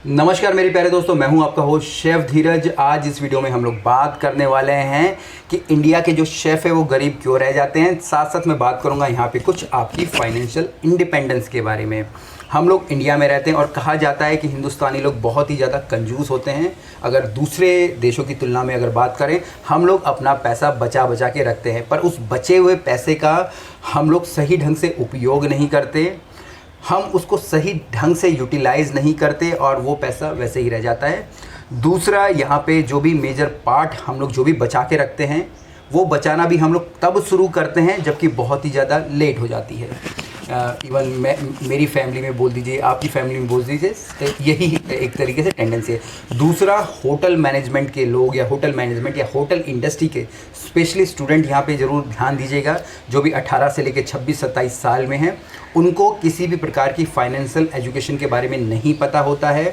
नमस्कार मेरे प्यारे दोस्तों, मैं हूं आपका होस्ट शेफ धीरज। आज इस वीडियो में हम लोग बात करने वाले हैं कि इंडिया के जो शेफ़ है वो गरीब क्यों रह जाते हैं। साथ साथ मैं बात करूंगा यहाँ पे कुछ आपकी फाइनेंशियल इंडिपेंडेंस के बारे में। हम लोग इंडिया में रहते हैं और कहा जाता है कि हिंदुस्तानी लोग बहुत ही ज़्यादा कंजूस होते हैं। अगर दूसरे देशों की तुलना में अगर बात करें, हम लोग अपना पैसा बचा बचा के रखते हैं, पर उस बचे हुए पैसे का हम लोग सही ढंग से उपयोग नहीं करते, हम उसको सही ढंग से यूटिलाइज़ नहीं करते और वो पैसा वैसे ही रह जाता है। दूसरा, यहाँ पे जो भी मेजर पार्ट हम लोग जो भी बचा के रखते हैं, वो बचाना भी हम लोग तब शुरू करते हैं जबकि बहुत ही ज़्यादा लेट हो जाती है। इवन मेरी फैमिली में बोल दीजिए, आपकी फैमिली में बोल दीजिए, तो यही एक तरीके से टेंडेंसी है। दूसरा, होटल मैनेजमेंट के लोग या होटल मैनेजमेंट या होटल इंडस्ट्री के स्पेशली स्टूडेंट यहाँ पे ज़रूर ध्यान दीजिएगा। जो भी 18 से लेकर 26-27 साल में हैं, उनको किसी भी प्रकार की फाइनेंशियल एजुकेशन के बारे में नहीं पता होता है,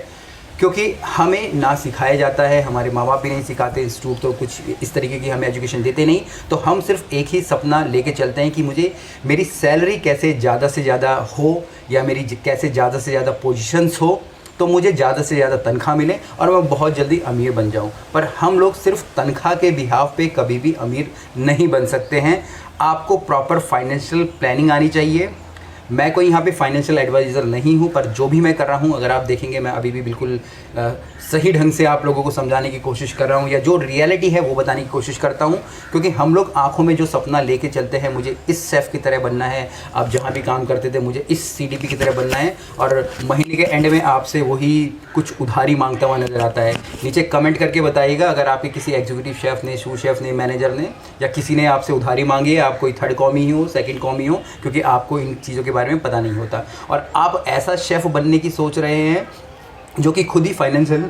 क्योंकि हमें ना सिखाया जाता है, हमारे माँ बाप भी नहीं सिखाते, इंस्टीट्यूट तो कुछ इस तरीके की हमें एजुकेशन देते नहीं। तो हम सिर्फ एक ही सपना लेके चलते हैं कि मुझे मेरी सैलरी कैसे ज़्यादा से ज़्यादा हो या मेरी कैसे ज़्यादा से ज़्यादा पोजीशंस हो, तो मुझे ज़्यादा से ज़्यादा तनख्वाह मिले और मैं बहुत जल्दी अमीर बन जाऊं। पर हम लोग सिर्फ तनख्वाह के बिहाव पे कभी भी अमीर नहीं बन सकते हैं। आपको प्रॉपर फाइनेंशियल प्लानिंग आनी चाहिए। मैं कोई यहाँ पे फाइनेंशियल एडवाइज़र नहीं हूँ, पर जो भी मैं कर रहा हूँ, अगर आप देखेंगे मैं अभी भी बिल्कुल सही ढंग से आप लोगों को समझाने की कोशिश कर रहा हूँ, या जो रियलिटी है वो बताने की कोशिश करता हूँ। क्योंकि हम लोग आंखों में जो सपना लेके चलते हैं, मुझे इस शेफ़ की तरह बनना है, आप जहाँ भी काम करते थे मुझे इस CDP की तरह बनना है, और महीने के एंड में आपसे वही कुछ उधारी मांगता हुआ नज़र आता है। नीचे कमेंट करके बताइएगा अगर आपके किसी एग्जीक्यूटिव शेफ़ ने, शू शेफ़ ने, मैनेजर ने या किसी ने आपसे उधारी मांगी है, आप कोई थर्ड कॉमी हो, सेकंड कॉमी हो, क्योंकि आपको इन चीज़ों के बारे में पता नहीं होता और आप ऐसा शेफ़ बनने की सोच रहे हैं जो कि खुद ही फाइनेंशियल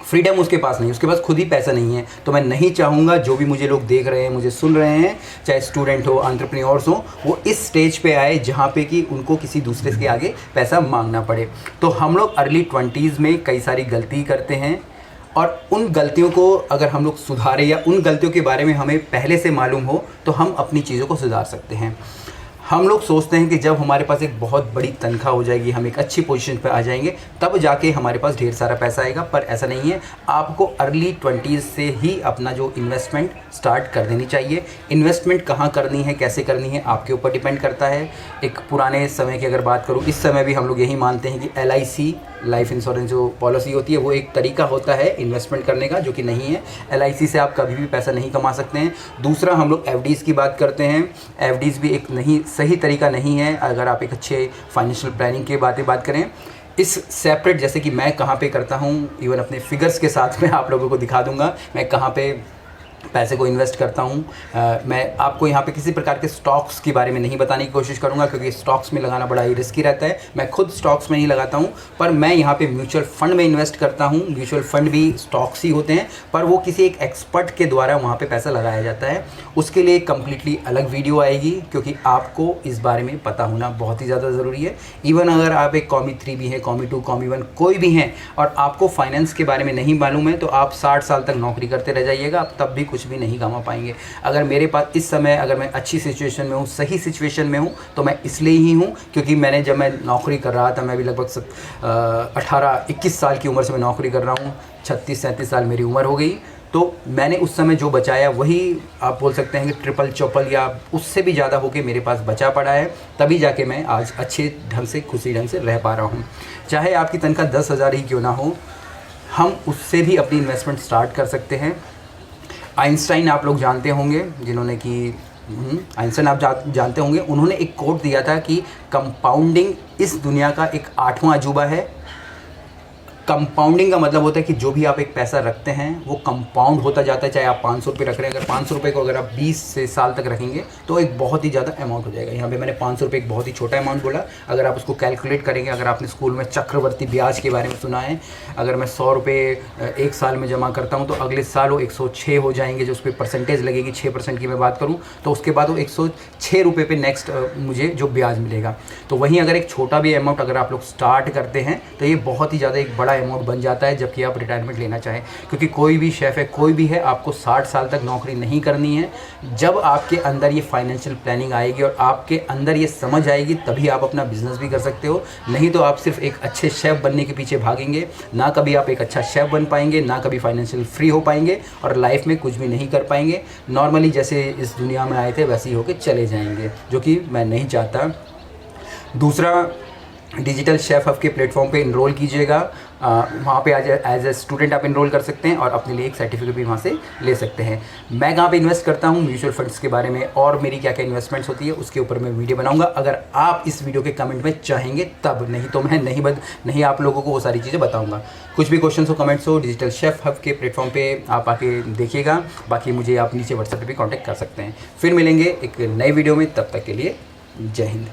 फ्रीडम उसके पास नहीं, उसके पास खुद ही पैसा नहीं है। तो मैं नहीं चाहूँगा जो भी मुझे लोग देख रहे हैं, मुझे सुन रहे हैं, चाहे स्टूडेंट हो, एंटरप्रेन्योर्स हो, वो इस स्टेज पे आए जहाँ पे कि उनको किसी दूसरे के आगे पैसा मांगना पड़े। तो हम लोग अर्ली 20s में कई सारी गलती करते हैं और उन गलतियों को अगर हम लोग सुधारें या उन गलतियों के बारे में हमें पहले से मालूम हो, तो हम अपनी चीज़ों को सुधार सकते हैं। हम लोग सोचते हैं कि जब हमारे पास एक बहुत बड़ी तनख्वाह हो जाएगी, हम एक अच्छी पोजीशन पर आ जाएंगे, तब जाके हमारे पास ढेर सारा पैसा आएगा, पर ऐसा नहीं है। आपको अर्ली 20s से ही अपना जो इन्वेस्टमेंट स्टार्ट कर देनी चाहिए। इन्वेस्टमेंट कहाँ करनी है, कैसे करनी है, आपके ऊपर डिपेंड करता है। एक पुराने समय की अगर बात करूँ, इस समय भी हम लोग यही मानते हैं कि LIC लाइफ इंश्योरेंस जो पॉलिसी होती है वो एक तरीका होता है इन्वेस्टमेंट करने का, जो कि नहीं है। LIC से आप कभी भी पैसा नहीं कमा सकते हैं। दूसरा, हम लोग FDs की बात करते हैं। FDs भी एक नहीं सही तरीका नहीं है अगर आप एक अच्छे फाइनेंशियल प्लानिंग की बात करें। इस सेपरेट, जैसे कि मैं कहाँ पे करता हूँ, इवन अपने फिगर्स के साथ में आप लोगों को दिखा दूँगा मैं कहाँ पे पैसे को इन्वेस्ट करता हूँ। मैं आपको यहाँ पे किसी प्रकार के स्टॉक्स के बारे में नहीं बताने की कोशिश करूँगा, क्योंकि स्टॉक्स में लगाना बड़ा ही रिस्की रहता है। मैं खुद स्टॉक्स में नहीं लगाता हूँ, पर मैं यहाँ पे म्यूचुअल फंड में इन्वेस्ट करता हूँ। म्यूचुअल फंड भी स्टॉक्स ही होते हैं, पर वो किसी एक एक्सपर्ट के द्वारा वहाँ पे पैसा लगाया जाता है। उसके लिए कम्प्लीटली अलग वीडियो आएगी, क्योंकि आपको इस बारे में पता होना बहुत ही ज़्यादा ज़रूरी है। इवन अगर आप एक कॉमी 3 भी हैं, कॉमी 2, कॉमी 1 कोई भी हैं, और आपको फाइनेंस के बारे में नहीं मालूम है, तो आप 60 साल तक नौकरी करते रह जाइएगा, आप तब भी कुछ भी नहीं कमा पाएंगे। अगर मेरे पास इस समय, अगर मैं अच्छी सिचुएशन में हूँ, सही सिचुएशन में हूँ, तो मैं इसलिए ही हूँ क्योंकि मैंने, जब मैं नौकरी कर रहा था, मैं भी लगभग 18-21 साल की उम्र से मैं नौकरी कर रहा हूँ, 36-37 साल मेरी उम्र हो गई। तो मैंने उस समय जो बचाया, वही आप बोल सकते हैं कि ट्रिपल चौपल या उससे भी ज़्यादा होके मेरे पास बचा पड़ा है, तभी जाके मैं आज अच्छे ढंग से, खुशी ढंग से रह पा रहा हूँ। चाहे आपकी तनख्वाह 10,000 ही क्यों ना हो, हम उससे भी अपनी इन्वेस्टमेंट स्टार्ट कर सकते हैं। आइंस्टाइन आप लोग जानते होंगे, जिन्होंने कि आइंस्टाइन आप जानते होंगे, उन्होंने एक कोट दिया था कि कंपाउंडिंग इस दुनिया का एक 8वां अजूबा है। कंपाउंडिंग का मतलब होता है कि जो भी आप एक पैसा रखते हैं वो कंपाउंड होता जाता है। चाहे आप 500 रुपये रख रहे हैं, अगर 500 रुपये को अगर आप 20 से साल तक रखेंगे तो एक बहुत ही ज़्यादा अमाउंट हो जाएगा। यहाँ पे मैंने 500 रुपये एक बहुत ही छोटा अमाउंट बोला। अगर आप उसको कैलकुलेट करेंगे, अगर आपने स्कूल में चक्रवर्ती ब्याज के बारे में सुना है, अगर मैं 100 रुपये एक साल में जमा करता हूँ तो अगले साल वो 106 हो जाएंगे, जो उस पर परसेंटेज लगेगी 6% की मैं बात करूँ, तो उसके बाद वो 106 रुपये पे नेक्स्ट मुझे जो ब्याज मिलेगा। तो वहीं अगर एक छोटा भी अमाउंट अगर आप लोग स्टार्ट करते हैं तो ये बहुत ही ज़्यादा एक बड़ा अमाउंट बन जाता है जबकि आप रिटायरमेंट लेना चाहें। क्योंकि कोई भी शेफ़ है, कोई भी है, आपको 60 साल तक नौकरी नहीं करनी है। जब आपके अंदर ये फाइनेंशियल प्लानिंग आएगी और आपके अंदर ये समझ आएगी तभी आप अपना बिजनेस भी कर सकते हो। नहीं तो आप सिर्फ एक अच्छे शेफ़ बनने के पीछे भागेंगे, ना कभी आप एक अच्छा शेफ़ बन पाएंगे, ना कभी फाइनेंशियल फ्री हो पाएंगे और लाइफ में कुछ भी नहीं कर पाएंगे। नॉर्मली जैसे इस दुनिया में आए थे वैसे ही होके चले जाएंगे, जो कि मैं नहीं चाहता। दूसरा, डिजिटल शेफ़ हब के प्लेटफॉर्म पे इनरोल कीजिएगा। वहाँ पे एज ए स्टूडेंट आप इनरोल कर सकते हैं और अपने लिए एक सर्टिफिकेट भी वहाँ से ले सकते हैं। मैं कहाँ पे इन्वेस्ट करता हूँ, म्यूचुअल फंड्स के बारे में और मेरी क्या क्या इन्वेस्टमेंट्स होती है उसके ऊपर मैं वीडियो बनाऊंगा। अगर आप इस वीडियो के कमेंट में चाहेंगे तब, नहीं तो मैं नहीं आप लोगों को वो सारी चीज़ें बताऊँगा। कुछ भी क्वेश्चन हो, कमेंट्स हो, डिजिटल शेफ़ हब के प्लेटफॉर्म पर आप आके देखिएगा। बाकी मुझे आप नीचे व्हाट्सएप पर भी कॉन्टैक्ट कर सकते हैं। फिर मिलेंगे एक नई वीडियो में, तब तक के लिए जय हिंद।